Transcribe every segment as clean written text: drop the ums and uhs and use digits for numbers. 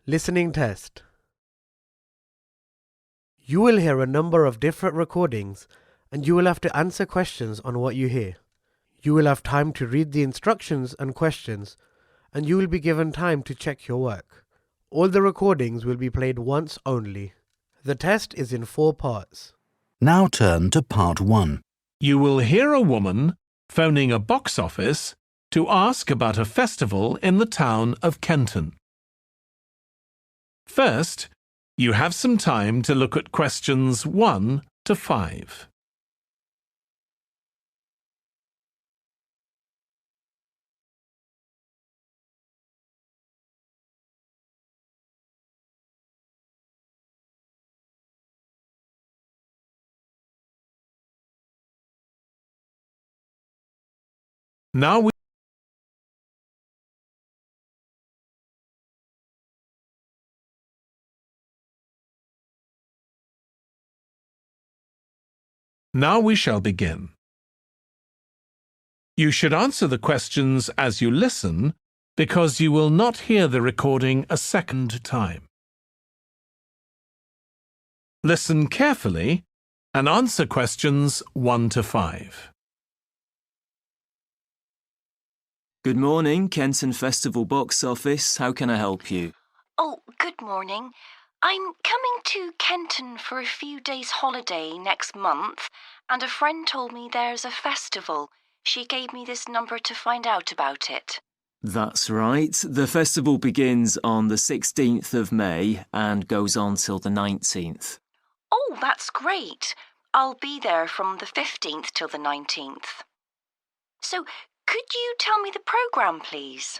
Listening test. You will hear a number of different recordings and you will have to answer questions on what you hear. You will have time to read the instructions and questions and you will be given time to check your work. All the recordings will be played once only. The test is in 4 parts. Now turn to part 1. You will hear a woman phoning a box office to ask about a festival in the town of Kenton. First, you have some time to look at questions 1 to 5. Now we shall begin. You should answer the questions as you listen because you will not hear the recording a second time. Listen carefully and answer questions 1 to 5. Good morning, Kenton Festival Box Office. How can I help you? Oh, good morning. I'm coming to Kenton for a few days holiday next month, and a friend told me there's a festival. She gave me this number to find out about it. That's right. The festival begins on the 16th of May and goes on till the 19th. Oh, that's great. I'll be there from the 15th till the 19th. So, could you tell me the programme, please?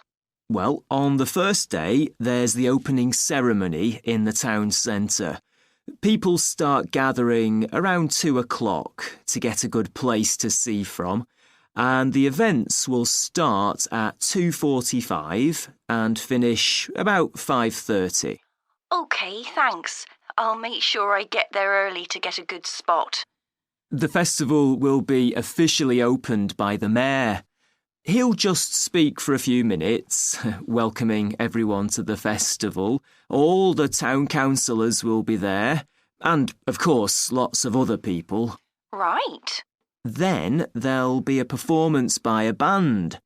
Well, on the first day, there's the opening ceremony in the town centre. People start gathering around 2 o'clock to get a good place to see from, and the events will start at 2:45 and finish about 5:30. OK, thanks. I'll make sure I get there early to get a good spot. The festival will be officially opened by the mayor. He'll just speak for a few minutes, welcoming everyone to the festival. All the town councillors will be there, and, of course, lots of other people. Right. Then there'll be a performance by a band.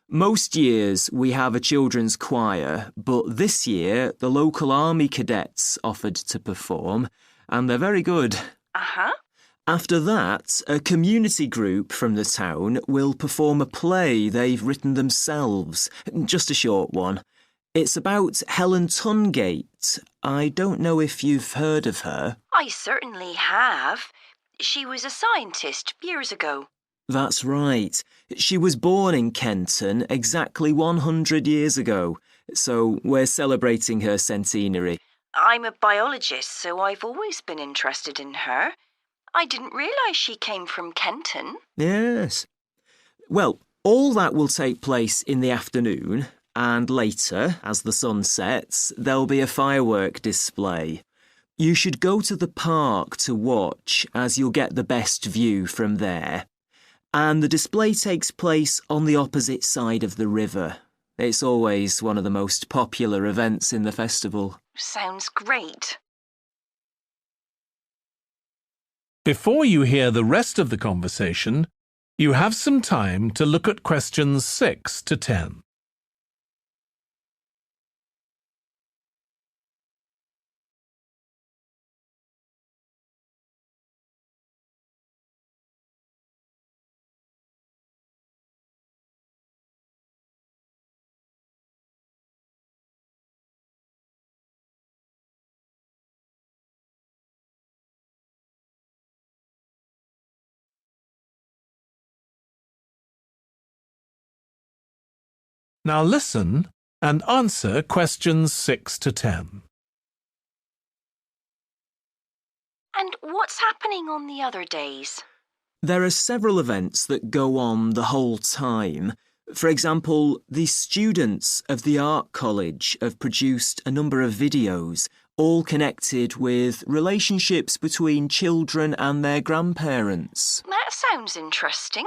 Most years we have a children's choir, but this year the local army cadets offered to perform, and they're very good. Uh-huh. After that, a community group from the town will perform a play they've written themselves, just a short one. It's about Helen Tungate. I don't know if you've heard of her. I certainly have. She was a scientist years ago. That's right. She was born in Kenton exactly 100 years ago, so we're celebrating her centenary. I'm a biologist, so I've always been interested in her. I didn't realise she came from Kenton. Yes. Well, all that will take place in the afternoon, and later, as the sun sets, there'll be a firework display. You should go to the park to watch, as you'll get the best view from there. And the display takes place on the opposite side of the river. It's always one of the most popular events in the festival. Sounds great. Before you hear the rest of the conversation, you have some time to look at questions 6 to 10. Now listen and answer questions 6 to 10. And what's happening on the other days? There are several events that go on the whole time. For example, the students of the art college have produced a number of videos, all connected with relationships between children and their grandparents. That sounds interesting.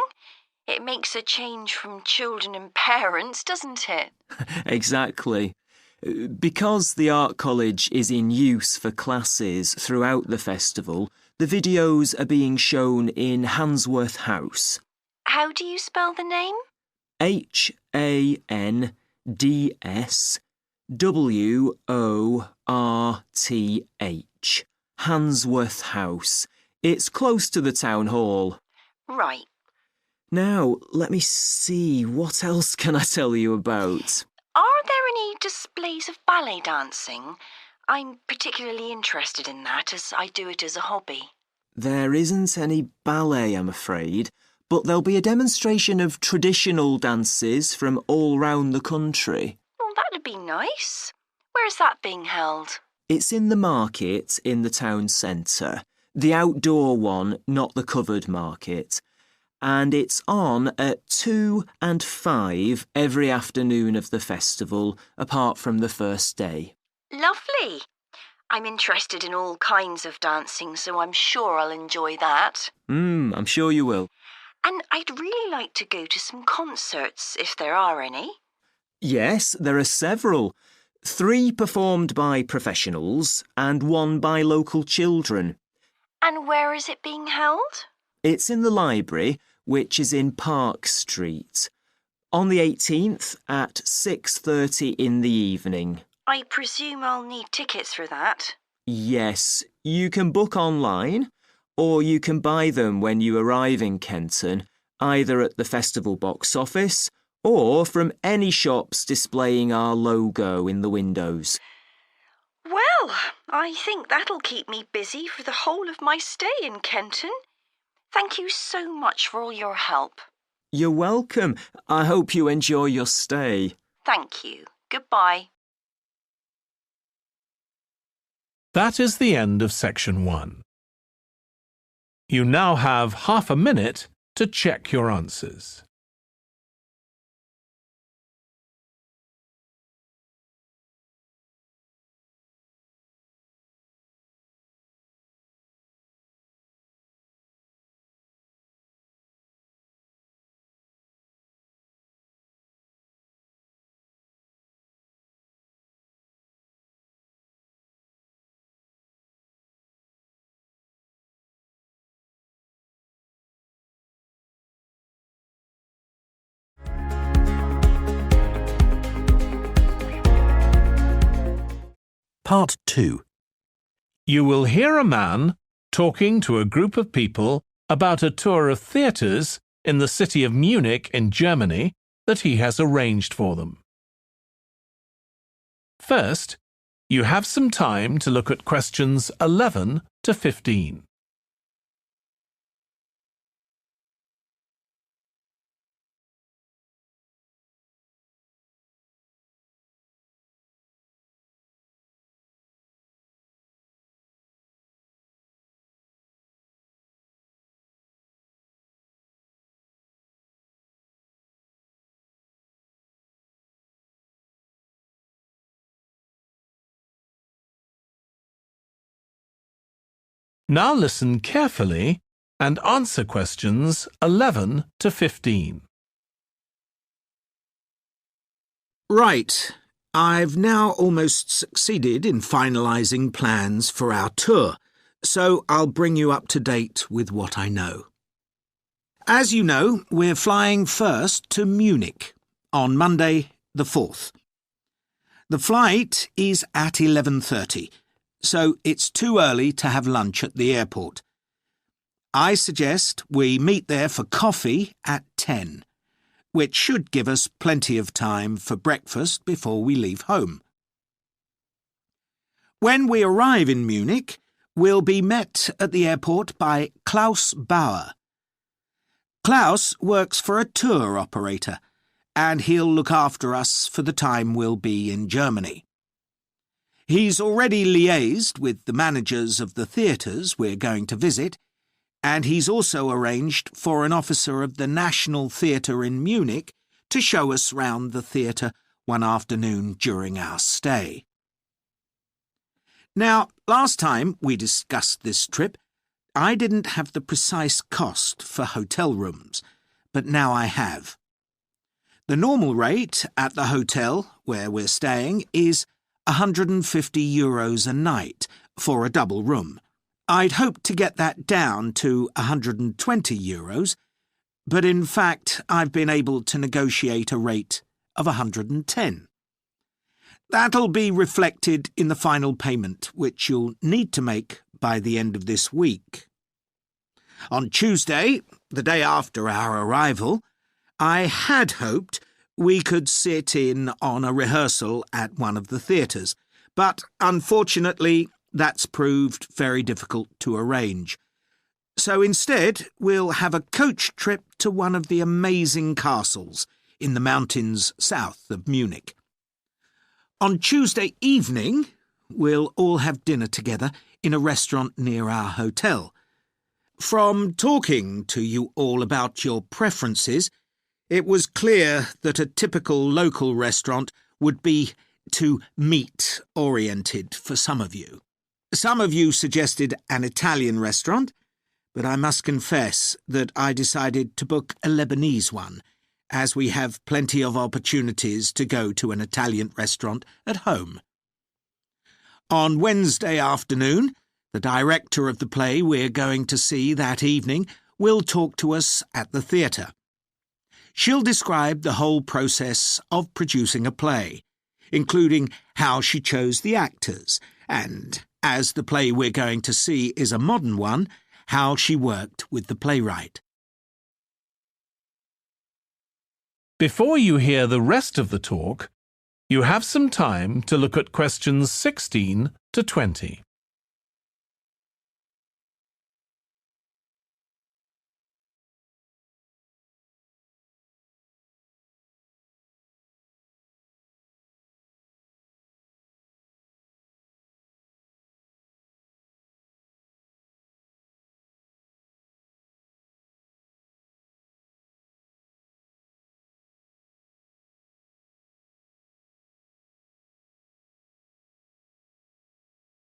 It makes a change from children and parents, doesn't it? Exactly. Because the art college is in use for classes throughout the festival, the videos are being shown in Handsworth House. How do you spell the name? Handsworth. Handsworth House. It's close to the town hall. Right. Now, let me see, what else can I tell you about? Are there any displays of ballet dancing? I'm particularly interested in that as I do it as a hobby. There isn't any ballet, I'm afraid, but there'll be a demonstration of traditional dances from all round the country. Well, that'd be nice. Where's that being held? It's in the market in the town centre. The outdoor one, not the covered market. And it's on at 2 and 5 every afternoon of the festival, apart from the first day. Lovely. I'm interested in all kinds of dancing, so I'm sure I'll enjoy that. I'm sure you will. And I'd really like to go to some concerts, if there are any. Yes, there are several. 3 performed by professionals and 1 by local children. And where is it being held? It's in the library, which is in Park Street. On the 18th at 6:30 in the evening. I presume I'll need tickets for that. Yes, you can book online, or you can buy them when you arrive in Kenton, either at the festival box office or from any shops displaying our logo in the windows. Well, I think that'll keep me busy for the whole of my stay in Kenton. Thank you so much for all your help. You're welcome. I hope you enjoy your stay. Thank you. Goodbye. That is the end of section 1. You now have half a minute to check your answers. Part 2. You will hear a man talking to a group of people about a tour of theatres in the city of Munich in Germany that he has arranged for them. First, you have some time to look at questions 11 to 15. Now listen carefully and answer questions 11 to 15. Right. I've now almost succeeded in finalising plans for our tour, so I'll bring you up to date with what I know. As you know, we're flying first to Munich on Monday the 4th. The flight is at 11:30. So it's too early to have lunch at the airport. I suggest we meet there for coffee at 10, which should give us plenty of time for breakfast before we leave home. When we arrive in Munich, we'll be met at the airport by Klaus Bauer. Klaus works for a tour operator, and he'll look after us for the time we'll be in Germany. He's already liaised with the managers of the theatres we're going to visit, and he's also arranged for an officer of the National Theatre in Munich to show us round the theatre one afternoon during our stay. Now, last time we discussed this trip, I didn't have the precise cost for hotel rooms, but now I have. The normal rate at the hotel where we're staying is €150 a night for a double room. I'd hoped to get that down to €120, but in fact I've been able to negotiate a rate of $110. That'll be reflected in the final payment, which you'll need to make by the end of this week. On Tuesday, the day after our arrival, I had hoped we could sit in on a rehearsal at one of the theatres, but unfortunately that's proved very difficult to arrange. So instead, we'll have a coach trip to one of the amazing castles in the mountains south of Munich. On Tuesday evening, we'll all have dinner together in a restaurant near our hotel. From talking to you all about your preferences, it was clear that a typical local restaurant would be too meat-oriented for some of you. Some of you suggested an Italian restaurant, but I must confess that I decided to book a Lebanese one, as we have plenty of opportunities to go to an Italian restaurant at home. On Wednesday afternoon, the director of the play we're going to see that evening will talk to us at the theatre. She'll describe the whole process of producing a play, including how she chose the actors, and, as the play we're going to see is a modern one, how she worked with the playwright. Before you hear the rest of the talk, you have some time to look at questions 16 to 20.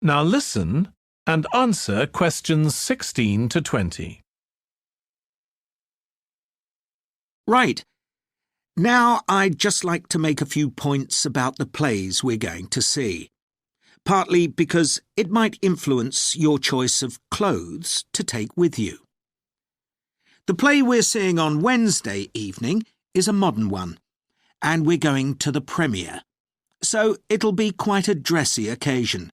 Now listen and answer questions 16 to 20. Right. Now I'd just like to make a few points about the plays we're going to see, partly because it might influence your choice of clothes to take with you. The play we're seeing on Wednesday evening is a modern one, and we're going to the premiere, so it'll be quite a dressy occasion,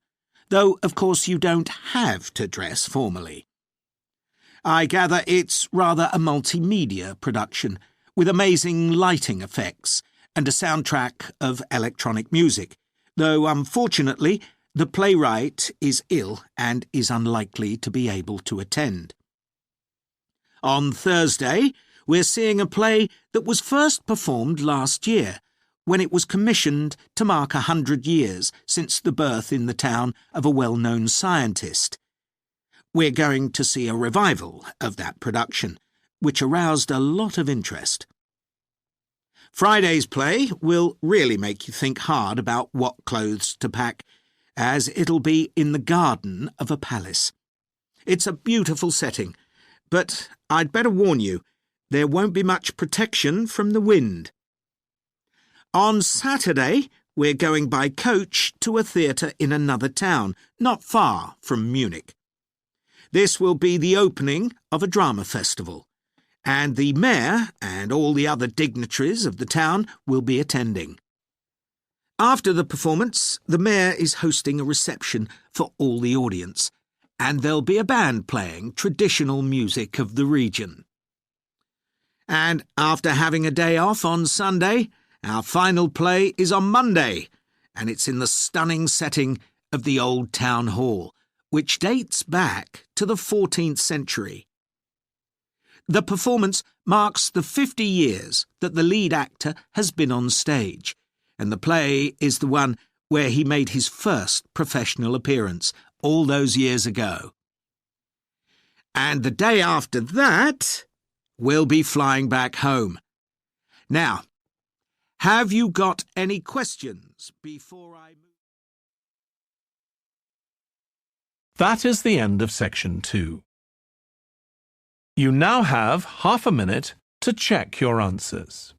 though of course you don't have to dress formally. I gather it's rather a multimedia production, with amazing lighting effects and a soundtrack of electronic music, though unfortunately the playwright is ill and is unlikely to be able to attend. On Thursday, we're seeing a play that was first performed last year, when it was commissioned to mark 100 years since the birth in the town of a well-known scientist. We're going to see a revival of that production, which aroused a lot of interest. Friday's play will really make you think hard about what clothes to pack, as it'll be in the garden of a palace. It's a beautiful setting, but I'd better warn you, there won't be much protection from the wind. On Saturday, we're going by coach to a theatre in another town, not far from Munich. This will be the opening of a drama festival, and the mayor and all the other dignitaries of the town will be attending. After the performance, the mayor is hosting a reception for all the audience, and there'll be a band playing traditional music of the region. And after having a day off on Sunday, our final play is on Monday, and it's in the stunning setting of the Old Town Hall, which dates back to the 14th century. The performance marks the 50 years that the lead actor has been on stage, and the play is the one where he made his first professional appearance all those years ago. And the day after that, we'll be flying back home. Now, have you got any questions before I move? That is the end of section 2. You now have half a minute to check your answers.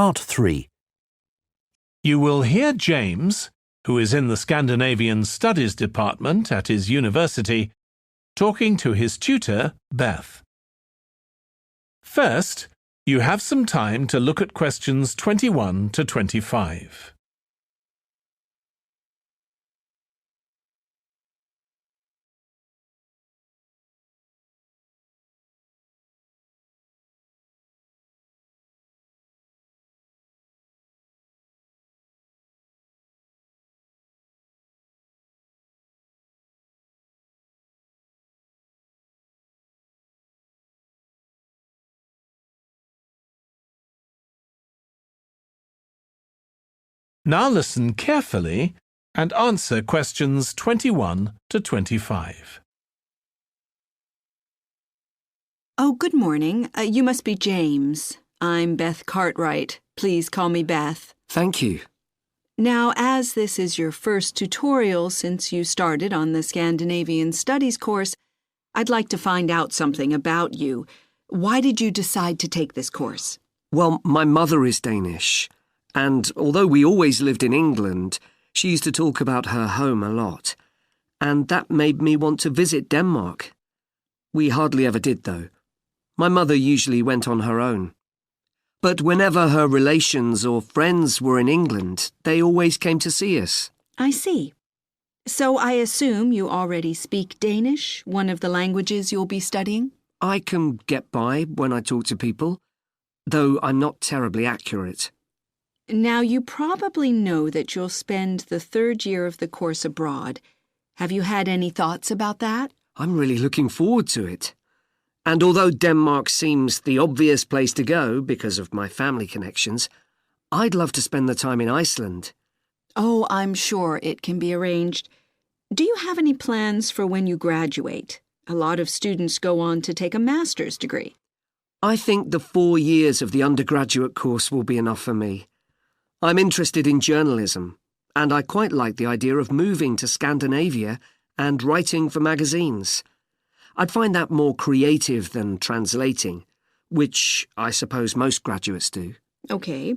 Part 3. You will hear James, who is in the Scandinavian Studies department at his university, talking to his tutor, Beth. First, you have some time to look at questions 21 to 25. Now listen carefully and answer questions 21 to 25. Oh, good morning. You must be James. I'm Beth Cartwright. Please call me Beth. Thank you. Now, as this is your first tutorial since you started on the Scandinavian Studies course, I'd like to find out something about you. Why did you decide to take this course? Well, my mother is Danish, and although we always lived in England, she used to talk about her home a lot, and that made me want to visit Denmark. We hardly ever did, though. My mother usually went on her own. But whenever her relations or friends were in England, they always came to see us. I see. So I assume you already speak Danish, one of the languages you'll be studying? I can get by when I talk to people, though I'm not terribly accurate. Now, you probably know that you'll spend the third year of the course abroad. Have you had any thoughts about that? I'm really looking forward to it. And although Denmark seems the obvious place to go because of my family connections, I'd love to spend the time in Iceland. Oh, I'm sure it can be arranged. Do you have any plans for when you graduate? A lot of students go on to take a master's degree. I think the 4 years of the undergraduate course will be enough for me. I'm interested in journalism, and I quite like the idea of moving to Scandinavia and writing for magazines. I'd find that more creative than translating, which I suppose most graduates do. Okay.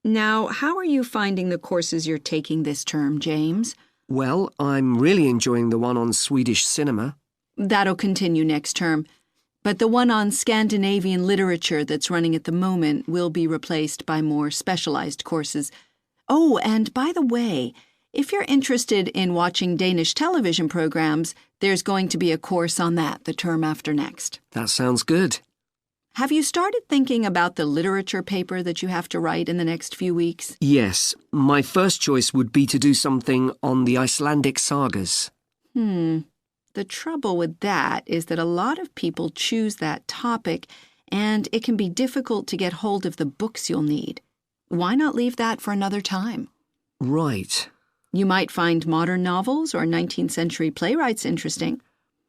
Now, how are you finding the courses you're taking this term, James? Well, I'm really enjoying the one on Swedish cinema. That'll continue next term. But the one on Scandinavian literature that's running at the moment will be replaced by more specialized courses. Oh, and by the way, if you're interested in watching Danish television programs, there's going to be a course on that the term after next. That sounds good. Have you started thinking about the literature paper that you have to write in the next few weeks? Yes, my first choice would be to do something on the Icelandic sagas. The trouble with that is that a lot of people choose that topic, and it can be difficult to get hold of the books you'll need. Why not leave that for another time? Right. You might find modern novels or 19th century playwrights interesting.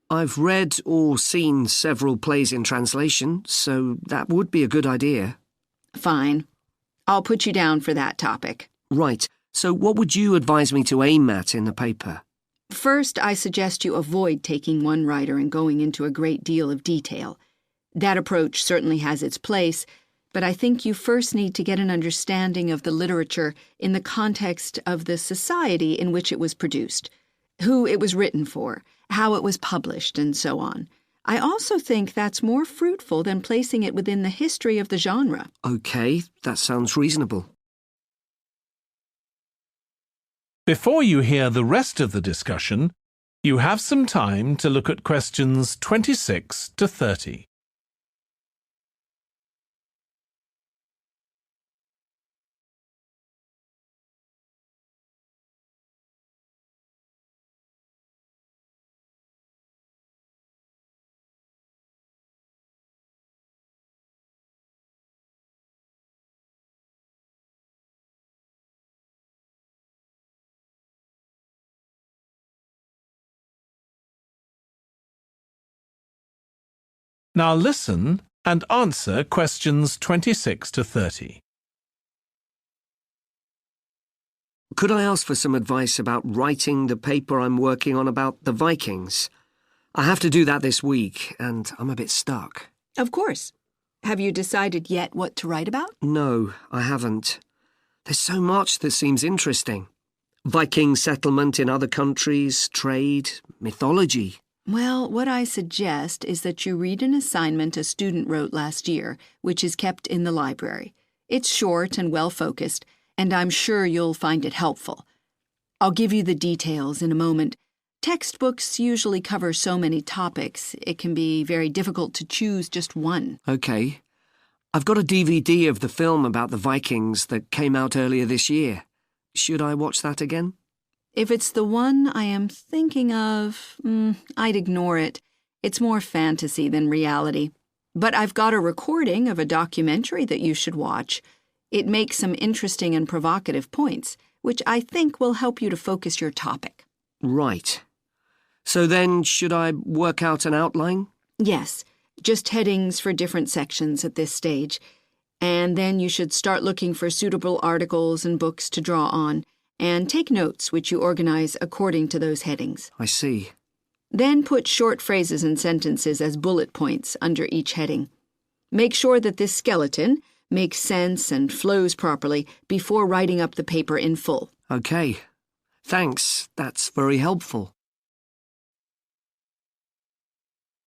I've read or seen several plays in translation, so that would be a good idea. Fine. I'll put you down for that topic. Right. So what would you advise me to aim at in the paper? First, I suggest you avoid taking one writer and going into a great deal of detail. That approach certainly has its place, but I think you first need to get an understanding of the literature in the context of the society in which it was produced, who it was written for, how it was published, and so on. I also think that's more fruitful than placing it within the history of the genre. Okay, that sounds reasonable. Before you hear the rest of the discussion, you have some time to look at questions 26 to 30. Now listen and answer questions 26 to 30. Could I ask for some advice about writing the paper I'm working on about the Vikings? I have to do that this week, and I'm a bit stuck. Of course. Have you decided yet what to write about? No, I haven't. There's so much that seems interesting. Viking settlement in other countries, trade, mythology. Well, what I suggest is that you read an assignment a student wrote last year, which is kept in the library. It's short and well-focused, and I'm sure you'll find it helpful. I'll give you the details in a moment. Textbooks usually cover so many topics, it can be very difficult to choose just one. OK. I've got a DVD of the film about the Vikings that came out earlier this year. Should I watch that again? If it's the one I am thinking of, I'd ignore it. It's more fantasy than reality. But I've got a recording of a documentary that you should watch. It makes some interesting and provocative points, which I think will help you to focus your topic. Right. So then, should I work out an outline? Yes, just headings for different sections at this stage. And then you should start looking for suitable articles and books to draw on, and take notes which you organize according to those headings. I see. Then put short phrases and sentences as bullet points under each heading. Make sure that this skeleton makes sense and flows properly before writing up the paper in full. OK. Thanks. That's very helpful.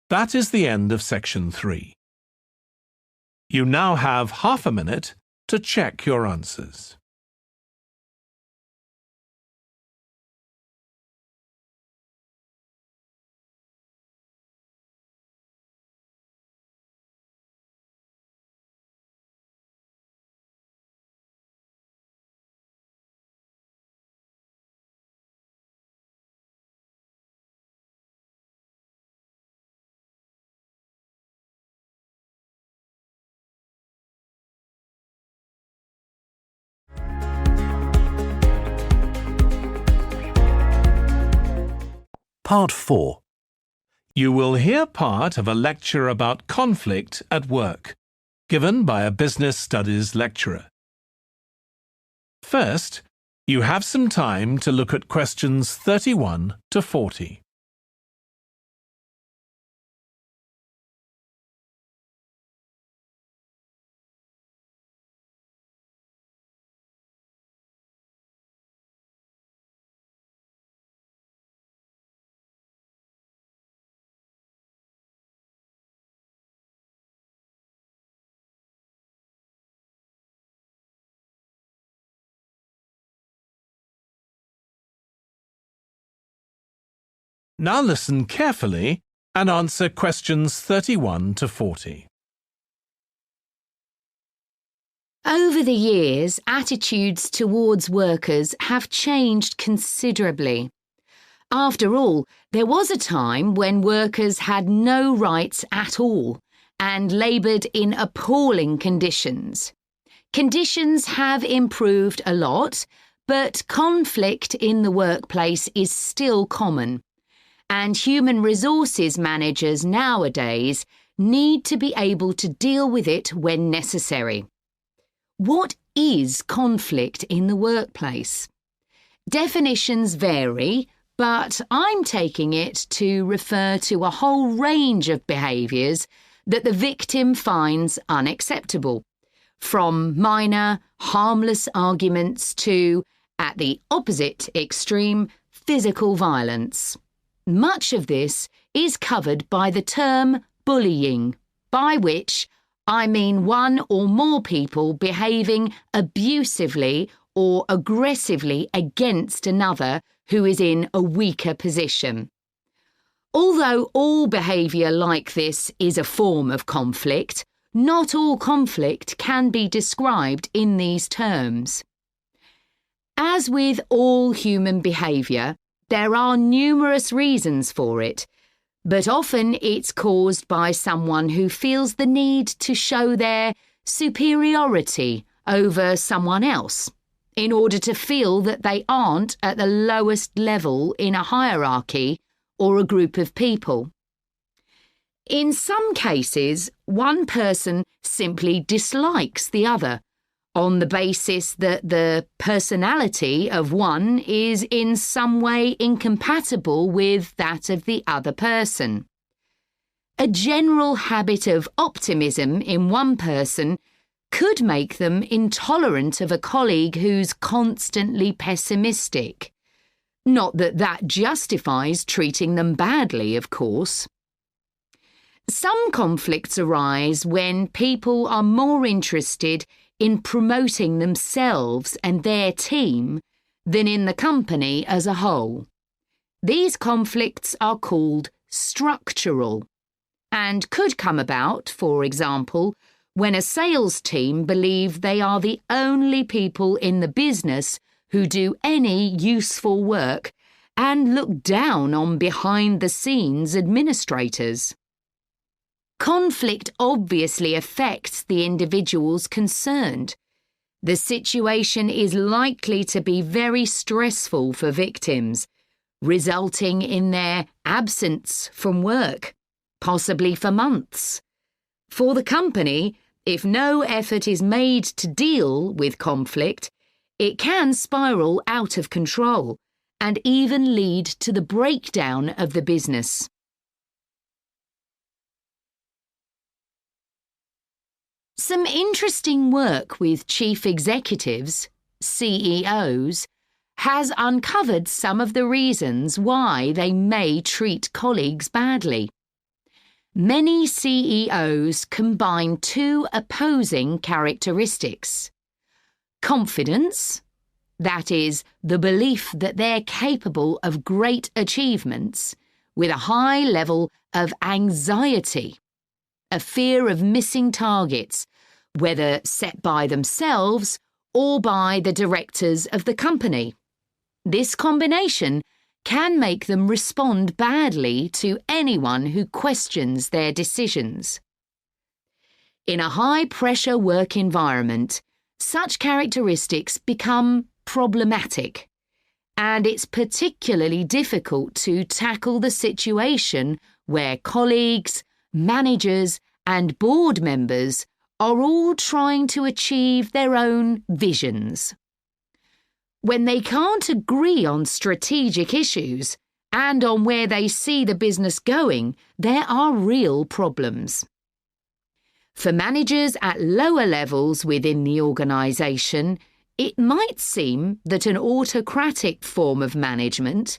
That is the end of section 3. You now have half a minute to check your answers. Part 4. You will hear part of a lecture about conflict at work, given by a business studies lecturer. First, you have some time to look at questions 31 to 40. Now listen carefully and answer questions 31 to 40. Over the years, attitudes towards workers have changed considerably. After all, there was a time when workers had no rights at all and laboured in appalling conditions. Conditions have improved a lot, but conflict in the workplace is still common. And human resources managers nowadays need to be able to deal with it when necessary. What is conflict in the workplace? Definitions vary, but I'm taking it to refer to a whole range of behaviours that the victim finds unacceptable, from minor, harmless arguments to, at the opposite extreme, physical violence. Much of this is covered by the term bullying, by which I mean one or more people behaving abusively or aggressively against another who is in a weaker position. Although all behaviour like this is a form of conflict, not all conflict can be described in these terms. As with all human behaviour, there are numerous reasons for it, but often it's caused by someone who feels the need to show their superiority over someone else in order to feel that they aren't at the lowest level in a hierarchy or a group of people. In some cases, one person simply dislikes the other, on the basis that the personality of one is in some way incompatible with that of the other person. A general habit of optimism in one person could make them intolerant of a colleague who's constantly pessimistic. Not that that justifies treating them badly, of course. Some conflicts arise when people are more interested in promoting themselves and their team than in the company as a whole. These conflicts are called structural and could come about, for example, when a sales team believe they are the only people in the business who do any useful work and look down on behind-the-scenes administrators. Conflict obviously affects the individuals concerned. The situation is likely to be very stressful for victims, resulting in their absence from work, possibly for months. For the company, if no effort is made to deal with conflict, it can spiral out of control and even lead to the breakdown of the business. Some interesting work with chief executives, CEOs, has uncovered some of the reasons why they may treat colleagues badly. Many CEOs combine two opposing characteristics: confidence, that is, the belief that they're capable of great achievements, with a high level of anxiety, a fear of missing targets, whether set by themselves or by the directors of the company. This combination can make them respond badly to anyone who questions their decisions. In a high-pressure work environment, such characteristics become problematic, and it's particularly difficult to tackle the situation where colleagues, managers, and board members are all trying to achieve their own visions. When they can't agree on strategic issues and on where they see the business going, there are real problems. For managers at lower levels within the organisation, it might seem that an autocratic form of management,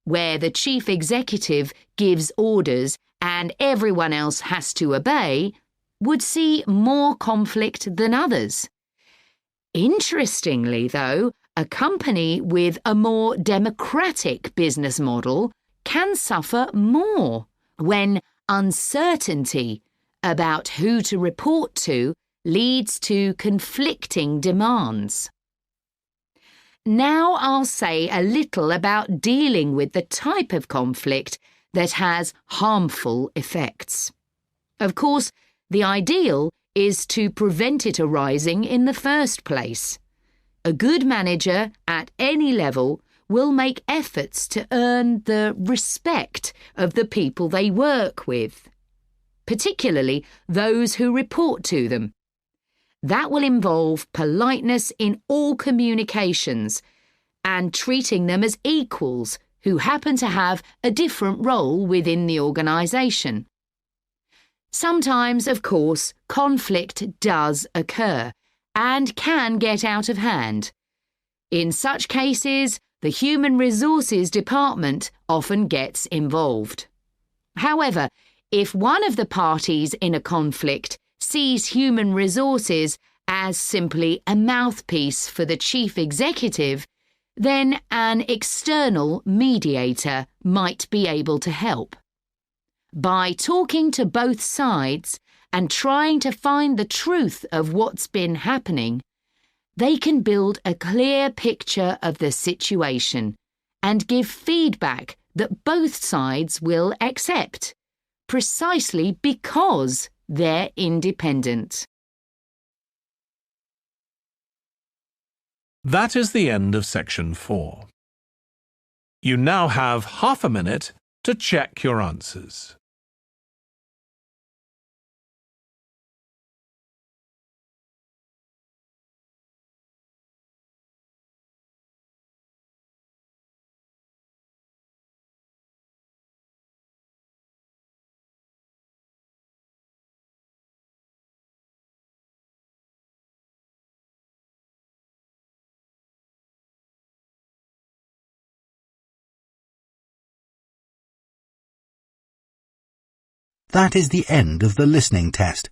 where the chief executive gives orders and everyone else has to obey, would see more conflict than others. Interestingly, though, a company with a more democratic business model can suffer more when uncertainty about who to report to leads to conflicting demands. Now I'll say a little about dealing with the type of conflict that has harmful effects. Of course, the ideal is to prevent it arising in the first place. A good manager at any level will make efforts to earn the respect of the people they work with, particularly those who report to them. That will involve politeness in all communications and treating them as equals who happen to have a different role within the organisation. Sometimes, of course, conflict does occur and can get out of hand. In such cases, the Human Resources Department often gets involved. However, if one of the parties in a conflict sees human resources as simply a mouthpiece for the chief executive, then an external mediator might be able to help. By talking to both sides and trying to find the truth of what's been happening, they can build a clear picture of the situation and give feedback that both sides will accept, precisely because they're independent. That is the end of section 4. You now have half a minute to check your answers. That is the end of the listening test.